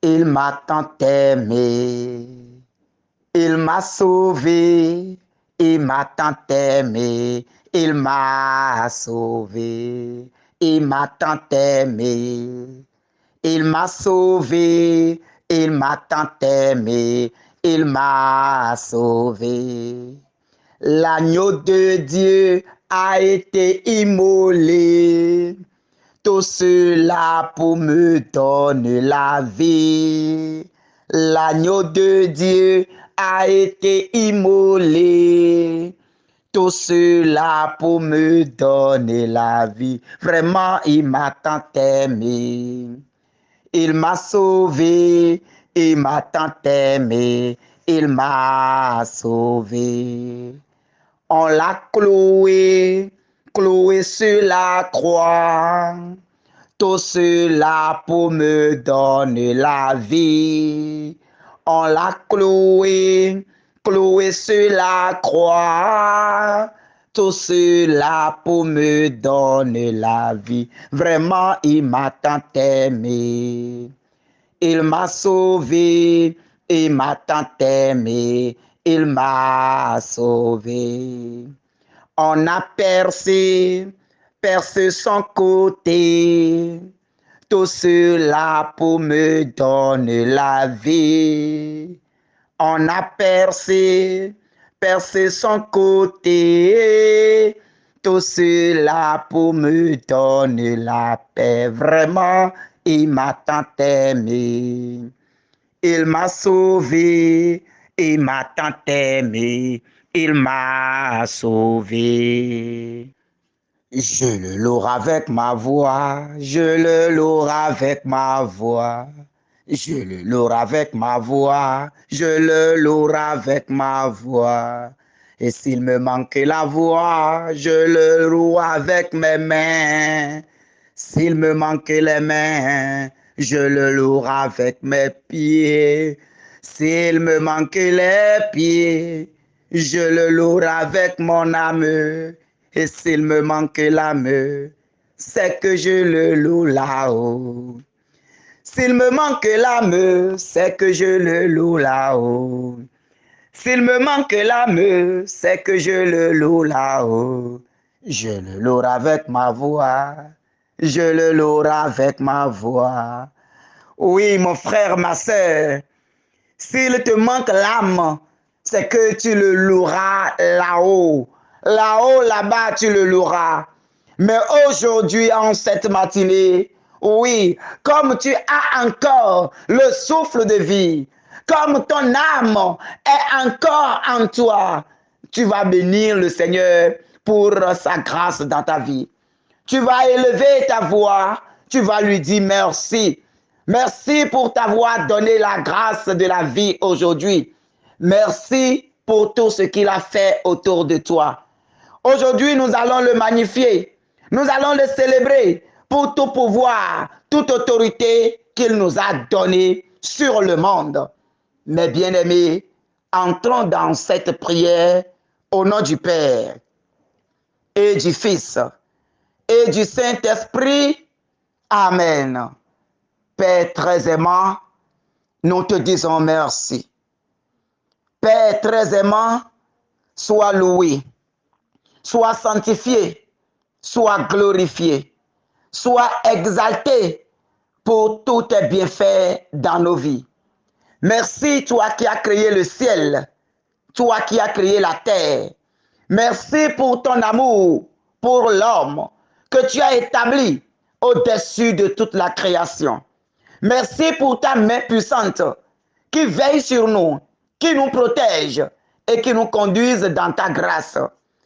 Il m'a tant aimé, il m'a sauvé, il m'a tant aimé, il m'a sauvé, il m'a tant aimé, il m'a sauvé, il m'a tant aimé, il m'a sauvé. L'agneau de Dieu a été immolé. Tout cela pour me donner la vie. L'agneau de Dieu a été immolé. Tout cela pour me donner la vie. Vraiment, il m'a tant aimé. Il m'a sauvé. Il m'a tant aimé. Il m'a sauvé. On l'a cloué, cloué sur la croix. Tout cela pour me donner la vie. On l'a cloué, cloué sur la croix. Tout cela pour me donner la vie. Vraiment, il m'a tant aimé. Il m'a sauvé, il m'a tant aimé, il m'a sauvé. On a percé son côté, tout cela pour me donner la vie. On a percé son côté, tout cela pour me donner la paix. Vraiment, il m'a tant aimé. Il m'a sauvé, il m'a tant aimé, il m'a sauvé. Je le loue avec ma voix, je le loue avec ma voix. Je le loue avec ma voix, je le loue avec ma voix. Et s'il me manque la voix, je le loue avec mes mains. S'il me manque les mains, je le loue avec mes pieds. S'il me manque les pieds, je le loue avec mon âme. Et s'il me manque l'âme, c'est que je le loue là-haut. S'il me manque l'âme, c'est que je le loue là-haut. S'il me manque l'âme, c'est que je le loue là-haut. Je le loue avec ma voix. Je le loue avec ma voix. Oui, mon frère, ma sœur, s'il te manque l'âme, c'est que tu le loueras là-haut. Là-haut, là-bas, tu le loueras. Mais aujourd'hui, en cette matinée, oui, comme tu as encore le souffle de vie, comme ton âme est encore en toi, tu vas bénir le Seigneur pour sa grâce dans ta vie. Tu vas élever ta voix, tu vas lui dire merci. Merci pour t'avoir donné la grâce de la vie aujourd'hui. Merci pour tout ce qu'il a fait autour de toi. Aujourd'hui, nous allons le magnifier. Nous allons le célébrer pour tout pouvoir, toute autorité qu'il nous a donnée sur le monde. Mes bien-aimés, entrons dans cette prière au nom du Père et du Fils et du Saint-Esprit. Amen. Père très aimant, nous te disons merci. Père très aimant, sois loué, sois sanctifié, sois glorifié, sois exalté pour tous tes bienfaits dans nos vies. Merci, toi qui as créé le ciel, toi qui as créé la terre. Merci pour ton amour pour l'homme que tu as établi au-dessus de toute la création. Merci pour ta main puissante qui veille sur nous, qui nous protège et qui nous conduise dans ta grâce.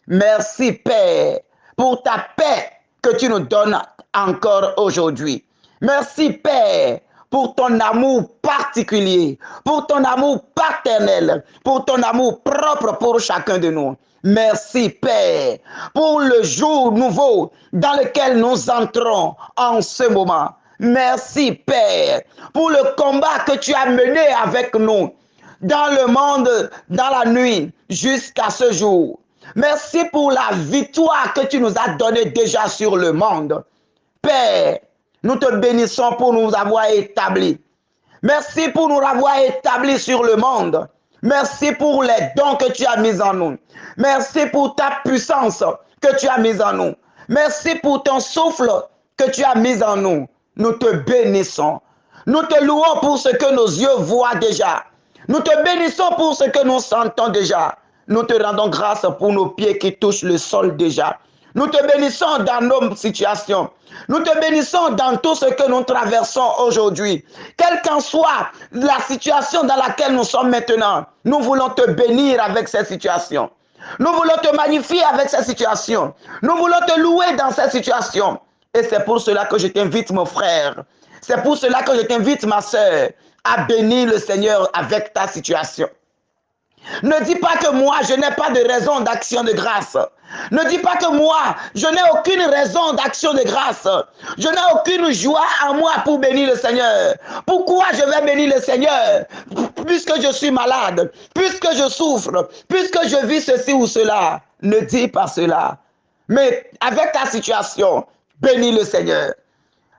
Merci, Père, pour ta paix que tu nous donnes encore aujourd'hui. Merci, Père, pour ton amour particulier, pour ton amour paternel, pour ton amour propre pour chacun de nous. Merci, Père, pour le jour nouveau dans lequel nous entrons en ce moment. Merci, Père, pour le combat que tu as mené avec nous dans le monde, dans la nuit, jusqu'à ce jour. Merci pour la victoire que tu nous as donnée déjà sur le monde. Père, nous te bénissons pour nous avoir établis. Merci pour nous avoir établis sur le monde. Merci pour les dons que tu as mis en nous. Merci pour ta puissance que tu as mise en nous. Merci pour ton souffle que tu as mis en nous. Nous te bénissons. Nous te louons pour ce que nos yeux voient déjà. Nous te bénissons pour ce que nous sentons déjà. Nous te rendons grâce pour nos pieds qui touchent le sol déjà. Nous te bénissons dans nos situations. Nous te bénissons dans tout ce que nous traversons aujourd'hui. Quelle qu'en soit la situation dans laquelle nous sommes maintenant, nous voulons te bénir avec cette situation. Nous voulons te magnifier avec cette situation. Nous voulons te louer dans cette situation. Et c'est pour cela que je t'invite, mon frère. C'est pour cela que je t'invite, ma soeur, à bénir le Seigneur avec ta situation. Ne dis pas que moi, je n'ai pas de raison d'action de grâce. Ne dis pas que moi, je n'ai aucune raison d'action de grâce. Je n'ai aucune joie en moi pour bénir le Seigneur. Pourquoi je vais bénir le Seigneur? Puisque je suis malade, puisque je souffre, puisque je vis ceci ou cela. Ne dis pas cela. Mais avec ta situation, bénis le Seigneur.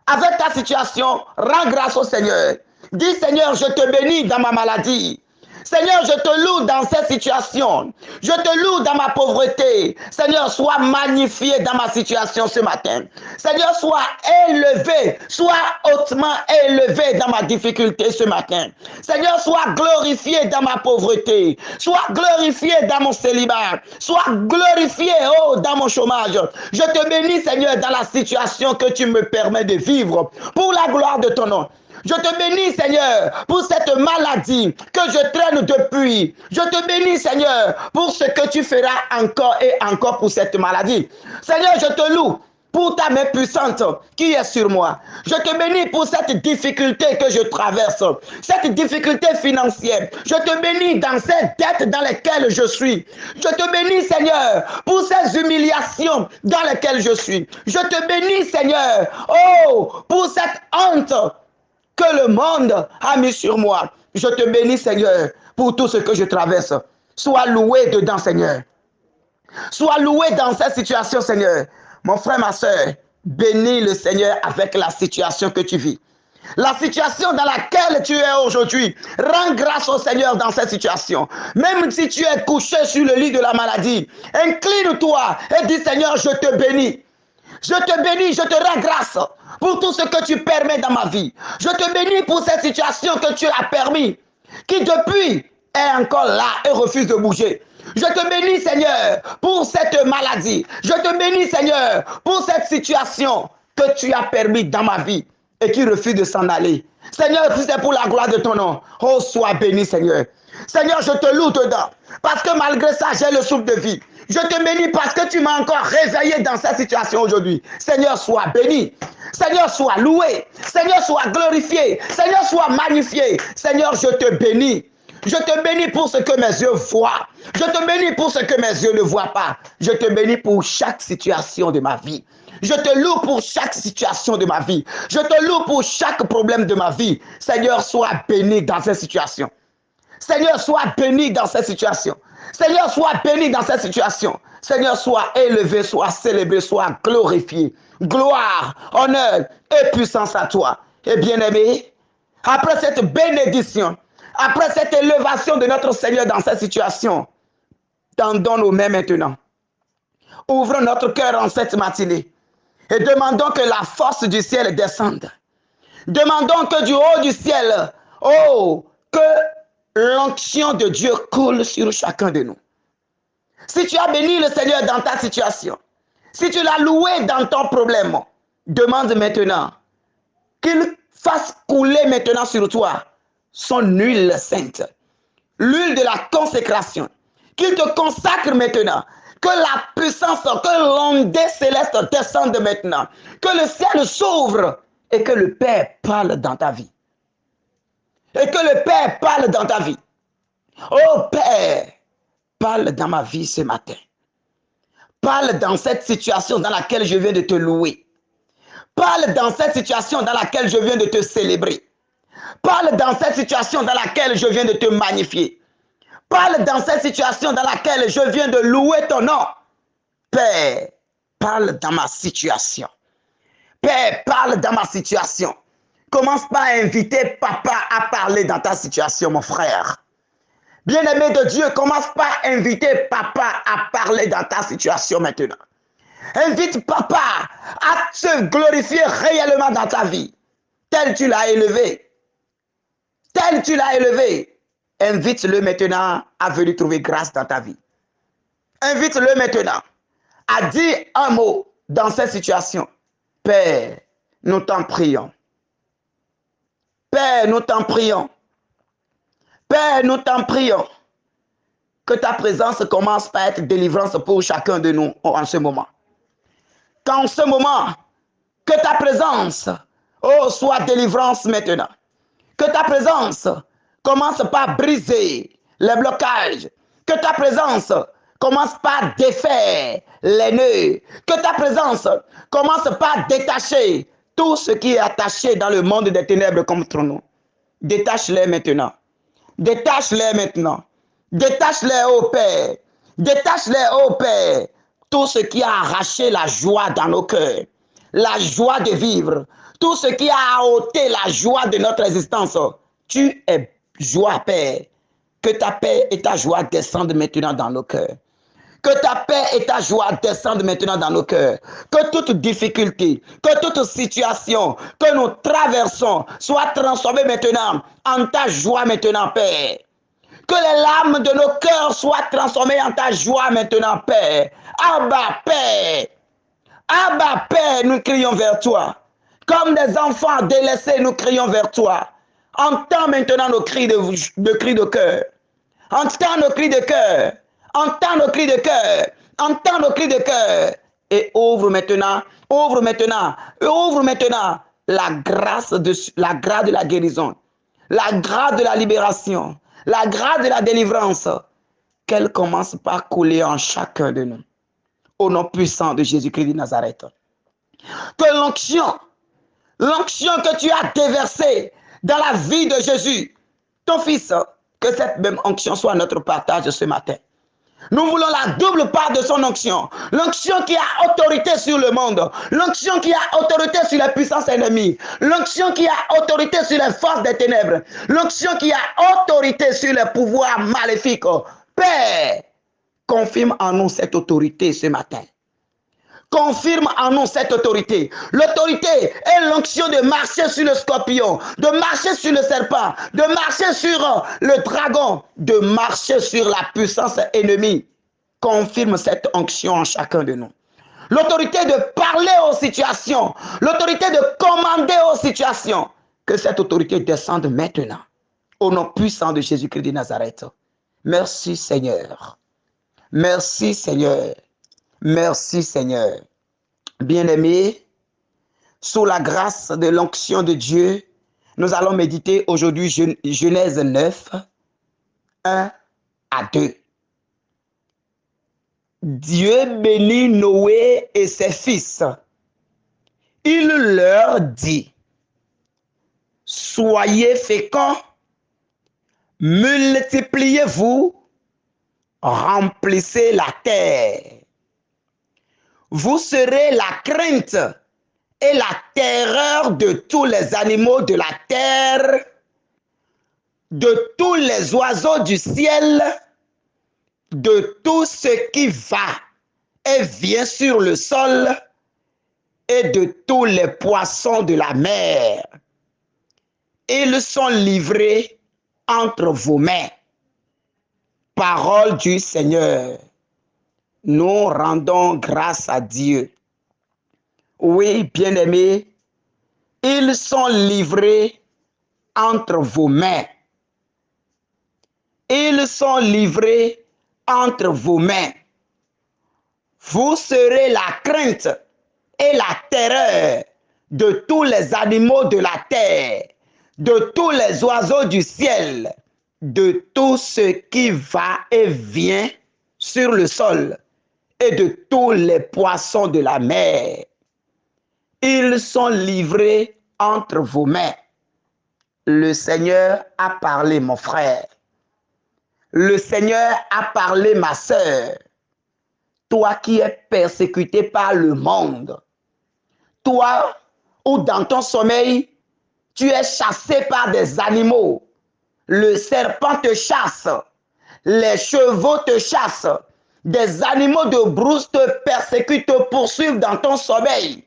Avec ta situation, rends grâce au Seigneur. Dis, Seigneur, je te bénis dans ma maladie. Seigneur, je te loue dans cette situation. Je te loue dans ma pauvreté. Seigneur, sois magnifié dans ma situation ce matin. Seigneur, sois élevé, sois hautement élevé dans ma difficulté ce matin. Seigneur, sois glorifié dans ma pauvreté. Sois glorifié dans mon célibat. Sois glorifié, oh, dans mon chômage. Je te bénis, Seigneur, dans la situation que tu me permets de vivre pour la gloire de ton nom. Je te bénis, Seigneur, pour cette maladie que je traîne depuis. Je te bénis, Seigneur, pour ce que tu feras encore et encore pour cette maladie. Seigneur, je te loue pour ta main puissante qui est sur moi. Je te bénis pour cette difficulté que je traverse, cette difficulté financière. Je te bénis dans ces dettes dans lesquelles je suis. Je te bénis, Seigneur, pour ces humiliations dans lesquelles je suis. Je te bénis, Seigneur, oh, pour cette honte que le monde a mis sur moi. Je te bénis, Seigneur, pour tout ce que je traverse. Sois loué dedans, Seigneur. Sois loué dans cette situation, Seigneur. Mon frère, ma soeur, bénis le Seigneur avec la situation que tu vis. La situation dans laquelle tu es aujourd'hui, rends grâce au Seigneur dans cette situation. Même si tu es couché sur le lit de la maladie, incline-toi et dis, Seigneur, je te bénis. Je te bénis, je te rends grâce pour tout ce que tu permets dans ma vie. Je te bénis pour cette situation que tu as permis, qui depuis est encore là et refuse de bouger. Je te bénis, Seigneur, pour cette maladie. Je te bénis, Seigneur, pour cette situation que tu as permis dans ma vie et qui refuse de s'en aller. Seigneur, si c'est pour la gloire de ton nom, oh, sois béni, Seigneur. Seigneur, je te loue dedans, parce que malgré ça, j'ai le souffle de vie. Je te bénis parce que tu m'as encore réveillé dans cette situation aujourd'hui. Seigneur, sois béni. Seigneur, sois loué. Seigneur, sois glorifié. Seigneur, sois magnifié. Seigneur, je te bénis. Je te bénis pour ce que mes yeux voient. Je te bénis pour ce que mes yeux ne voient pas. Je te bénis pour chaque situation de ma vie. Je te loue pour chaque situation de ma vie. Je te loue pour chaque problème de ma vie. Seigneur, sois béni dans cette situation. Seigneur, sois béni dans cette situation. Seigneur, sois béni dans cette situation. Seigneur, sois élevé, sois célébré, sois glorifié. Gloire, honneur et puissance à toi. Et bien-aimé, après cette bénédiction, après cette élévation de notre Seigneur dans cette situation, tendons nos mains maintenant. Ouvrons notre cœur en cette matinée et demandons que la force du ciel descende. Demandons que du haut du ciel, oh, que l'onction de Dieu coule sur chacun de nous. Si tu as béni le Seigneur dans ta situation, si tu l'as loué dans ton problème, demande maintenant qu'il fasse couler maintenant sur toi son huile sainte, l'huile de la consécration, qu'il te consacre maintenant, que la puissance, que l'ondée céleste descende maintenant, que le ciel s'ouvre et que le Père parle dans ta vie. Et que le Père parle dans ta vie. Oh Père, parle dans ma vie ce matin. Parle dans cette situation dans laquelle je viens de te louer. Parle dans cette situation dans laquelle je viens de te célébrer. Parle dans cette situation dans laquelle je viens de te magnifier. Parle dans cette situation dans laquelle je viens de louer ton nom. Père, parle dans ma situation. Père, parle dans ma situation. Commence pas à inviter papa à parler dans ta situation, mon frère. Bien-aimé de Dieu, commence pas à inviter papa à parler dans ta situation maintenant. Invite papa à se glorifier réellement dans ta vie. Tel tu l'as élevé. Tel tu l'as élevé. Invite-le maintenant à venir trouver grâce dans ta vie. Invite-le maintenant à dire un mot dans cette situation. Père, nous t'en prions. Père, nous t'en prions. Père, nous t'en prions. Que ta présence commence par être délivrance pour chacun de nous en ce moment. Qu'en ce moment, que ta présence, oh, soit délivrance maintenant. Que ta présence commence par briser les blocages. Que ta présence commence par défaire les nœuds. Que ta présence commence par détacher tout ce qui est attaché dans le monde des ténèbres contre nous. Détache-les maintenant. Détache-les maintenant. Détache-les, ô Père. Détache-les, ô Père. Tout ce qui a arraché la joie dans nos cœurs. La joie de vivre. Tout ce qui a ôté la joie de notre existence. Tu es joie, Père. Que ta paix et ta joie descendent maintenant dans nos cœurs. Que ta paix et ta joie descendent maintenant dans nos cœurs. Que toute difficulté, que toute situation que nous traversons soit transformée maintenant en ta joie maintenant, Père. Que les larmes de nos cœurs soient transformées en ta joie maintenant, Père. Abba, Père. Abba, Père, nous crions vers toi. Comme des enfants délaissés, nous crions vers toi. Entends maintenant nos cris de cœur. Entends nos cris de cœur. Entends nos cris de cœur. Entends nos cris de cœur. Et ouvre maintenant la grâce de la guérison, la grâce de la libération, la grâce de la délivrance, qu'elle commence par couler en chacun de nous. Au nom puissant de Jésus-Christ de Nazareth. Que l'onction que tu as déversée dans la vie de Jésus, ton fils, que cette même onction soit notre partage ce matin. Nous voulons la double part de son onction. L'onction qui a autorité sur le monde. L'onction qui a autorité sur les puissances ennemies. L'onction qui a autorité sur les forces des ténèbres. L'onction qui a autorité sur les pouvoirs maléfiques. Père, confirme en nous cette autorité ce matin. Confirme en nous cette autorité. L'autorité est l'onction de marcher sur le scorpion, de marcher sur le serpent, de marcher sur le dragon, de marcher sur la puissance ennemie. Confirme cette onction en chacun de nous. L'autorité de parler aux situations, l'autorité de commander aux situations. Que cette autorité descende maintenant. Au nom puissant de Jésus-Christ de Nazareth. Merci Seigneur. Merci Seigneur. Merci Seigneur. Bien-aimés, sous la grâce de l'onction de Dieu, nous allons méditer aujourd'hui Genèse 9, 1 à 2. Dieu bénit Noé et ses fils. Il leur dit, soyez féconds, multipliez-vous, remplissez la terre. Vous serez la crainte et la terreur de tous les animaux de la terre, de tous les oiseaux du ciel, de tout ce qui va et vient sur le sol, et de tous les poissons de la mer. Ils sont livrés entre vos mains. Parole du Seigneur. Nous rendons grâce à Dieu. Oui, bien-aimés, ils sont livrés entre vos mains. Ils sont livrés entre vos mains. Vous serez la crainte et la terreur de tous les animaux de la terre, de tous les oiseaux du ciel, de tout ce qui va et vient sur le sol, et de tous les poissons de la mer. Ils sont livrés entre vos mains. Le Seigneur a parlé, mon frère. Le Seigneur a parlé, ma sœur. Toi qui es persécuté par le monde. Toi, ou dans ton sommeil, tu es chassé par des animaux. Le serpent te chasse, les chevaux te chassent, des animaux de brousse te persécutent, te poursuivent dans ton sommeil.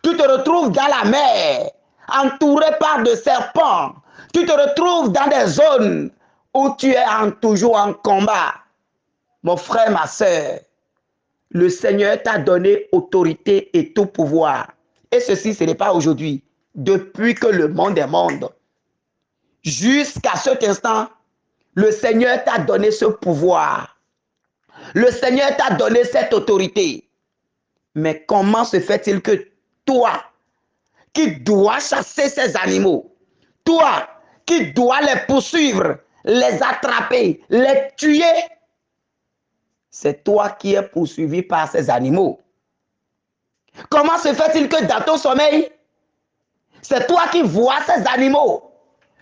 Tu te retrouves dans la mer, entouré par des serpents. Tu te retrouves dans des zones où tu es toujours en combat. Mon frère, ma soeur, le Seigneur t'a donné autorité et tout pouvoir. Et ceci, ce n'est pas aujourd'hui. Depuis que le monde est monde, jusqu'à cet instant, le Seigneur t'a donné ce pouvoir. Le Seigneur t'a donné cette autorité. Mais comment se fait-il que toi, qui dois chasser ces animaux, toi, qui dois les poursuivre, les attraper, les tuer, c'est toi qui es poursuivi par ces animaux? Comment se fait-il que dans ton sommeil, c'est toi qui vois ces animaux,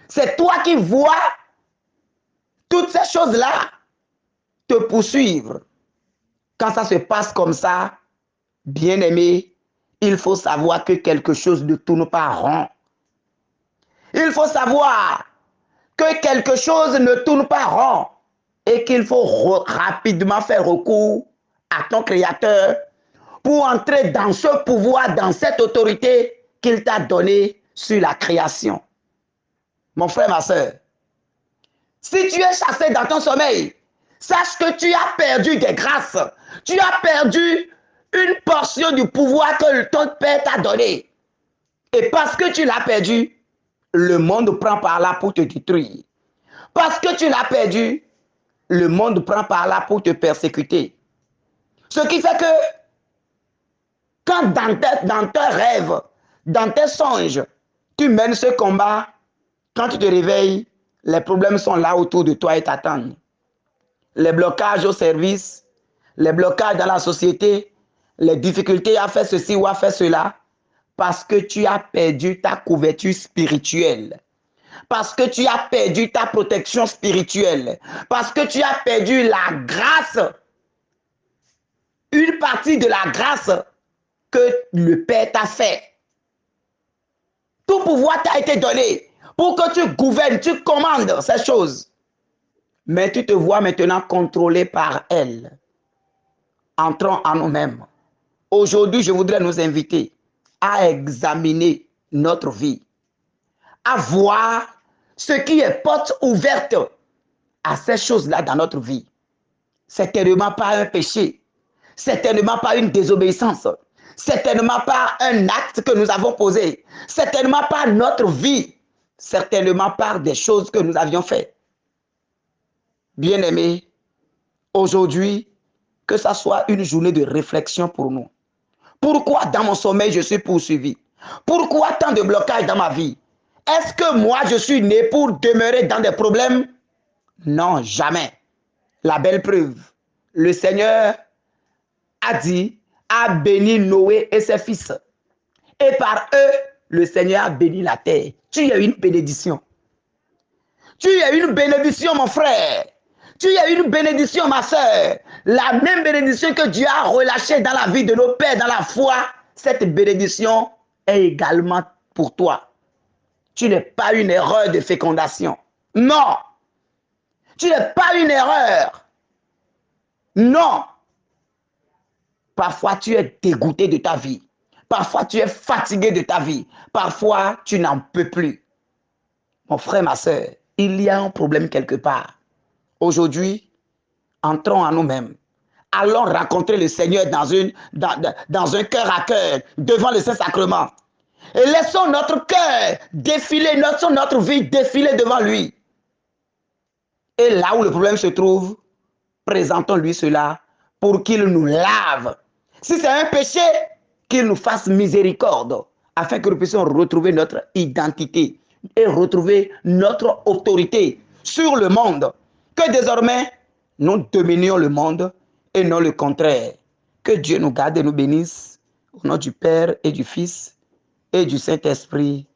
c'est toi qui vois toutes ces choses-là te poursuivre? Quand ça se passe comme ça, bien-aimé, il faut savoir que quelque chose ne tourne pas rond. Il faut savoir que quelque chose ne tourne pas rond et qu'il faut rapidement faire recours à ton Créateur pour entrer dans ce pouvoir, dans cette autorité qu'il t'a donnée sur la création. Mon frère, ma soeur, si tu es chassé dans ton sommeil, sache que tu as perdu des grâces. Tu as perdu une portion du pouvoir que ton Père t'a donné. Et parce que tu l'as perdu, le monde prend par là pour te détruire. Parce que tu l'as perdu, le monde prend par là pour te persécuter. Ce qui fait que quand dans tes rêves, dans tes songes, tu mènes ce combat, quand tu te réveilles, les problèmes sont là autour de toi et t'attendent. Les blocages au service, les blocages dans la société, les difficultés à faire ceci ou à faire cela, parce que tu as perdu ta couverture spirituelle. Parce que tu as perdu ta protection spirituelle. Parce que tu as perdu la grâce. Une partie de la grâce que le Père t'a fait. Tout pouvoir t'a été donné pour que tu gouvernes, tu commandes ces choses. Mais tu te vois maintenant contrôlé par elle. Entrons en nous-mêmes. Aujourd'hui, je voudrais nous inviter à examiner notre vie, à voir ce qui est porte ouverte à ces choses-là dans notre vie. Certainement pas un péché, certainement pas une désobéissance, certainement pas un acte que nous avons posé, certainement pas notre vie, certainement pas des choses que nous avions faites. Bien-aimés, aujourd'hui, que ça soit une journée de réflexion pour nous. Pourquoi dans mon sommeil je suis poursuivi? Pourquoi tant de blocages dans ma vie? Est-ce que moi je suis né pour demeurer dans des problèmes? Non, jamais. La belle preuve, le Seigneur a dit, a béni Noé et ses fils. Et par eux, le Seigneur a béni la terre. Tu as une bénédiction. Tu as une bénédiction, mon frère. Tu as une bénédiction, ma soeur. La même bénédiction que Dieu a relâchée dans la vie de nos pères, dans la foi, cette bénédiction est également pour toi. Tu n'es pas une erreur de fécondation. Non. Tu n'es pas une erreur. Non. Parfois, tu es dégoûté de ta vie. Parfois, tu es fatigué de ta vie. Parfois, tu n'en peux plus. Mon frère, ma soeur, il y a un problème quelque part. Aujourd'hui, entrons en nous-mêmes. Allons rencontrer le Seigneur dans un cœur à cœur, devant le Saint-Sacrement. Et laissons notre cœur défiler, laissons notre vie défiler devant lui. Et là où le problème se trouve, présentons-lui cela pour qu'il nous lave. Si c'est un péché, qu'il nous fasse miséricorde, afin que nous puissions retrouver notre identité et retrouver notre autorité sur le monde. Que désormais, nous dominions le monde et non le contraire. Que Dieu nous garde et nous bénisse. Au nom du Père et du Fils et du Saint-Esprit.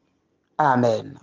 Amen.